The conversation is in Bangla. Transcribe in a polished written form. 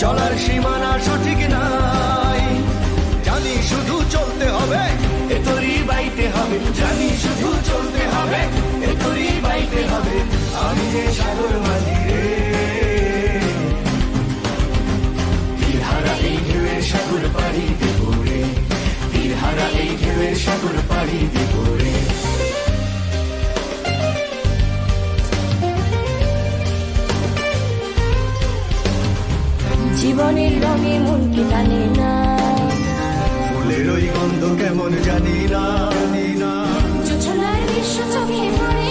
চলার সীমানা সঠিক নাই। জানি শুধু চলতে হবে, এ তরি বাইতে হবে। জানি শুধু চলতে হবে, এ তরি বাইতে হবে। আমি যে সাগর মাঝি রে, তীরহারা এই ঢেউয়ের সাগর পাড়ি দেব রে, তীরহারা এই ঢেউয়ের সাগর পাড়ি দেব রে। জীবনের রঙে মন কি টানে না, ফুলের ওই গন্ধ কেমন জানি না, জোছনার দৃশ্য চোখে পড়ে